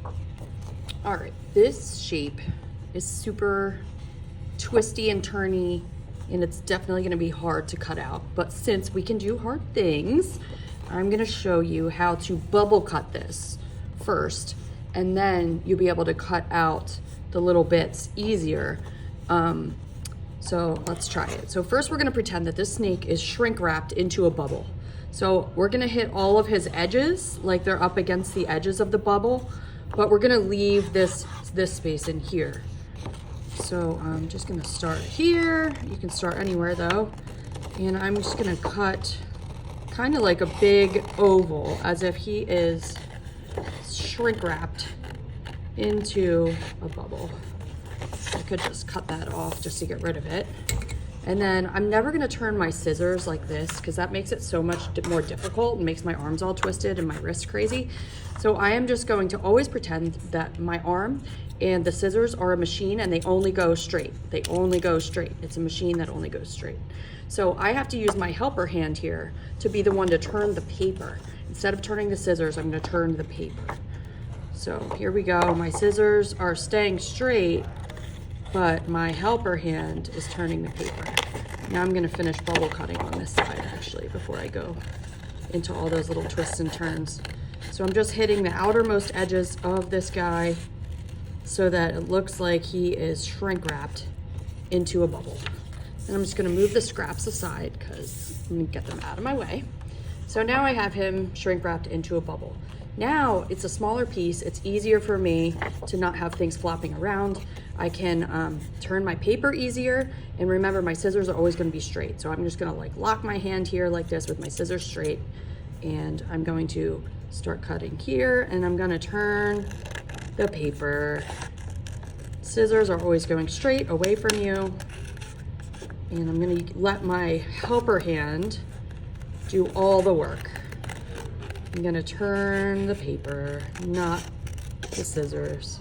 All right, this shape is super twisty and turny, and it's definitely gonna be hard to cut out. But since we can do hard things, I'm gonna show you how to bubble cut this first, and then you'll be able to cut out the little bits easier. So let's try it. So first we're gonna pretend that this snake is shrink wrapped into a bubble. So we're gonna hit all of his edges, like they're up against the edges of the bubble, but we're gonna leave this space in here. So I'm just gonna start here. You can start anywhere though. And I'm just gonna cut kind of like a big oval, as if he is shrink wrapped into a bubble. I could just cut that off just to get rid of it. And then I'm never gonna turn my scissors like this, because that makes it so much more difficult and makes my arms all twisted and my wrists crazy. So I am just going to always pretend that my arm and the scissors are a machine and they only go straight. They only go straight. It's a machine that only goes straight. So I have to use my helper hand here to be the one to turn the paper. Instead of turning the scissors, I'm gonna turn the paper. So here we go. My scissors are staying straight, but my helper hand is turning the paper. Now I'm gonna finish bubble cutting on this side actually before I go into all those little twists and turns. So I'm just hitting the outermost edges of this guy so that it looks like he is shrink wrapped into a bubble. And I'm just gonna move the scraps aside because I'm gonna get them out of my way. So now I have him shrink wrapped into a bubble. Now it's a smaller piece. It's easier for me to not have things flopping around. I can turn my paper easier, and remember my scissors are always gonna be straight. So I'm just gonna like lock my hand here like this with my scissors straight, and I'm going to start cutting here, and I'm gonna turn the paper. Scissors are always going straight away from you, and I'm gonna let my helper hand do all the work. I'm gonna turn the paper, not the scissors.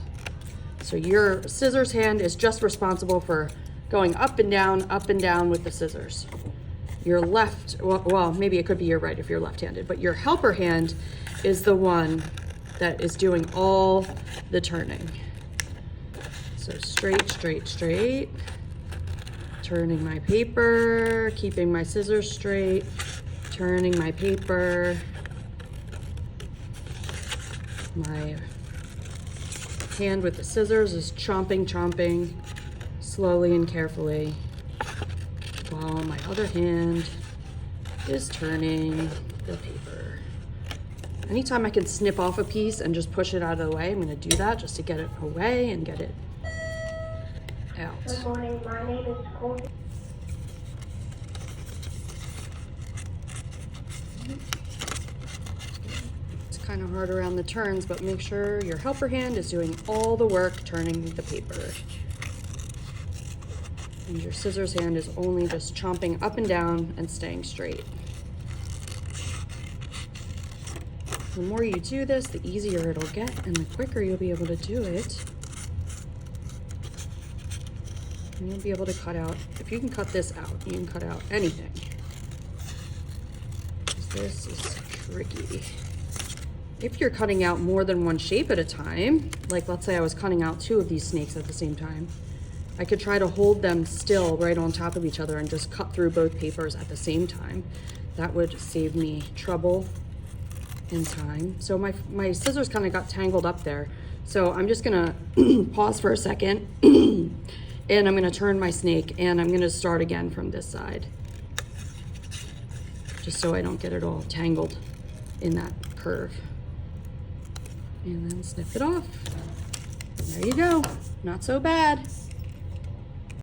So your scissors hand is just responsible for going up and down with the scissors. Your left, well, maybe it could be your right if you're left-handed, but your helper hand is the one that is doing all the turning. So straight, straight, straight. Turning my paper, keeping my scissors straight, turning my paper. My hand with the scissors is chomping slowly and carefully, while my other hand is turning the paper. Anytime I can snip off a piece and just push it out of the way, I'm gonna do that just to get it away and get it out. Good morning, my name is Colby. Kind of hard around the turns, but make sure your helper hand is doing all the work turning the paper. And your scissors hand is only just chomping up and down and staying straight. The more you do this, the easier it'll get and the quicker you'll be able to do it. And you'll be able to cut out, if you can cut this out, you can cut out anything. 'Cause this is tricky. If you're cutting out more than one shape at a time, like let's say I was cutting out 2 of these snakes at the same time, I could try to hold them still right on top of each other and just cut through both papers at the same time. That would save me trouble and time. So my scissors kind of got tangled up there. So I'm just gonna pause for a second and I'm gonna turn my snake and I'm gonna start again from this side, just so I don't get it all tangled in that curve. And then snip it off. There you go. Not so bad.